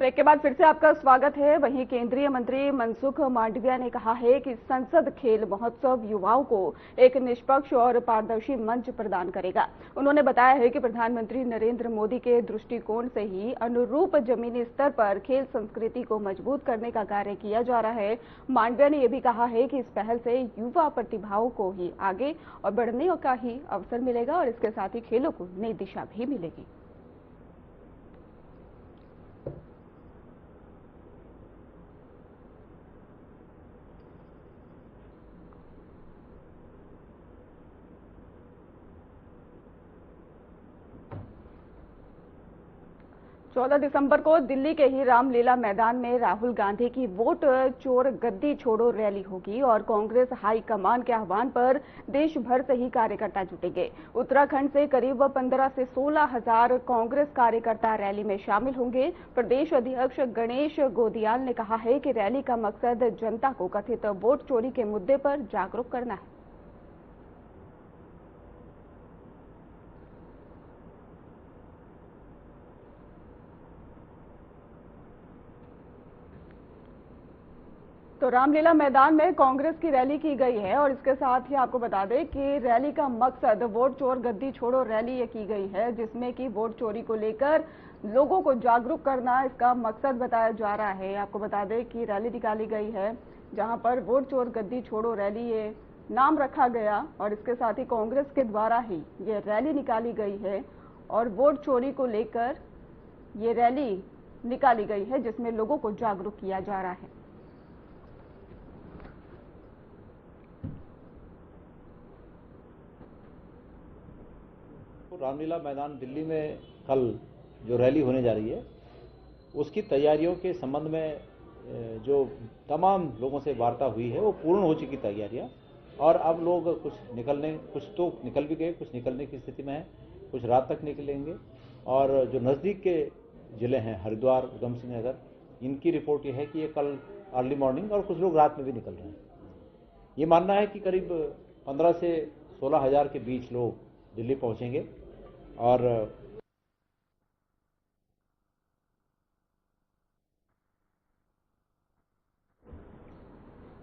Break के बाद फिर से आपका स्वागत है। वहीं केंद्रीय मंत्री मनसुख मांडविया ने कहा है कि संसद खेल महोत्सव युवाओं को एक निष्पक्ष और पारदर्शी मंच प्रदान करेगा। उन्होंने बताया है कि प्रधानमंत्री नरेंद्र मोदी के दृष्टिकोण से ही अनुरूप जमीनी स्तर पर खेल संस्कृति को मजबूत करने का कार्य किया जा रहा है। मांडविया ने यह भी कहा है कि इस पहल से युवा प्रतिभाओं को ही आगे और बढ़ने का ही अवसर मिलेगा और इसके साथ ही खेलों को नई दिशा भी मिलेगी। चौदह दिसंबर को दिल्ली के ही रामलीला मैदान में राहुल गांधी की वोट चोर गद्दी छोड़ो रैली होगी और कांग्रेस हाईकमान के आह्वान पर देश भर से ही कार्यकर्ता जुटेंगे। उत्तराखंड से करीब 15 से 16 हजार कांग्रेस कार्यकर्ता रैली में शामिल होंगे। प्रदेश अध्यक्ष गणेश गोदियाल ने कहा है कि रैली का मकसद जनता को कथित वोट चोरी के मुद्दे पर जागरूक करना है। तो रामलीला मैदान में कांग्रेस की रैली की गई है और इसके साथ ही आपको बता दें कि रैली का मकसद वोट चोर गद्दी छोड़ो रैली ये की गई है, जिसमें कि वोट चोरी को लेकर लोगों को जागरूक करना इसका मकसद बताया जा रहा है। आपको बता दें कि रैली निकाली गई है जहां पर वोट चोर गद्दी छोड़ो रैली ये नाम रखा गया और इसके साथ ही कांग्रेस के द्वारा ही ये रैली निकाली गई है और वोट चोरी को लेकर ये रैली निकाली गई है जिसमें लोगों को जागरूक किया जा रहा है। रामलीला मैदान दिल्ली में कल जो रैली होने जा रही है उसकी तैयारियों के संबंध में जो तमाम लोगों से वार्ता हुई है वो पूर्ण हो चुकी तैयारियां और अब लोग कुछ तो निकल भी गए, कुछ निकलने की स्थिति में है, कुछ रात तक निकलेंगे और जो नज़दीक के ज़िले हैं हरिद्वार, उधम सिंह नगर, इनकी रिपोर्ट ये है कि ये कल अर्ली मॉर्निंग और कुछ लोग रात में भी निकल रहे हैं। ये मानना है कि करीब 15 से 16 हजार के बीच लोग दिल्ली पहुंचेंगे और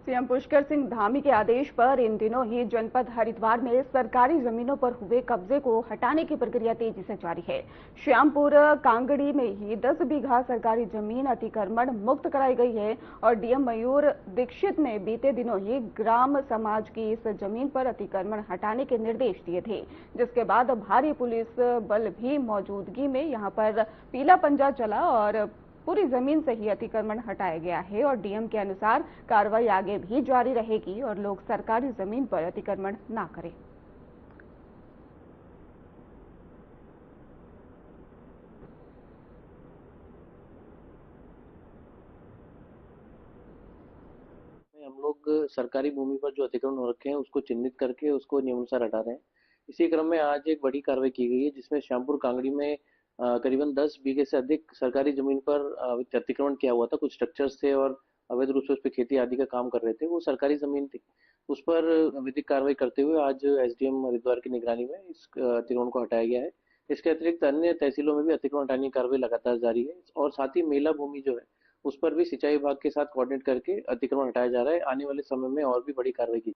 सीएम पुष्कर सिंह धामी के आदेश पर इन दिनों ही जनपद हरिद्वार में सरकारी जमीनों पर हुए कब्जे को हटाने की प्रक्रिया तेजी से जारी है। श्यामपुर कांगड़ी में ही 10 बीघा सरकारी जमीन अतिक्रमण मुक्त कराई गई है और डीएम मयूर दीक्षित ने बीते दिनों ही ग्राम समाज की इस जमीन पर अतिक्रमण हटाने के निर्देश दिए थे, जिसके बाद भारी पुलिस बल भी मौजूदगी में यहां पर पीला पंजा चला और पूरी जमीन से ही अतिक्रमण हटाया गया है और डीएम के अनुसार कार्रवाई आगे भी जारी रहेगी और लोग सरकारी जमीन पर अतिक्रमण ना करें। हम लोग सरकारी भूमि पर जो अतिक्रमण हो रखे हैं उसको चिन्हित करके उसको नियमानुसार हटा रहे हैं। इसी क्रम में आज एक बड़ी कार्रवाई की गई है जिसमें श्यामपुर कांगड़ी में करीबन 10 बीघे से अधिक सरकारी जमीन पर अतिक्रमण किया हुआ था। कुछ स्ट्रक्चर्स थे और अवैध रूप से उस पर खेती आदि का काम कर रहे थे, वो सरकारी जमीन थी। उस पर विधिक कार्रवाई करते हुए आज एसडीएम हरिद्वार की निगरानी में इस अतिक्रमण को हटाया गया है। इसके अतिरिक्त अन्य तहसीलों में भी अतिक्रमण हटाने की कार्रवाई लगातार जारी है और साथ ही मेला भूमि जो है उस पर भी सिंचाई विभाग के साथ कोऑर्डिनेट करके अतिक्रमण हटाया जा रहा है। आने वाले समय में और भी बड़ी कार्रवाई की।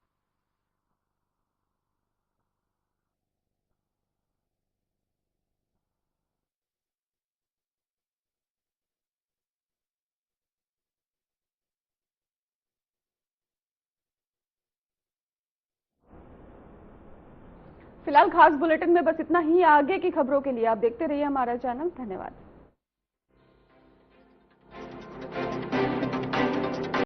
फिलहाल खास बुलेटिन में बस इतना ही। आगे की खबरों के लिए आप देखते रहिए हमारा चैनल। धन्यवाद।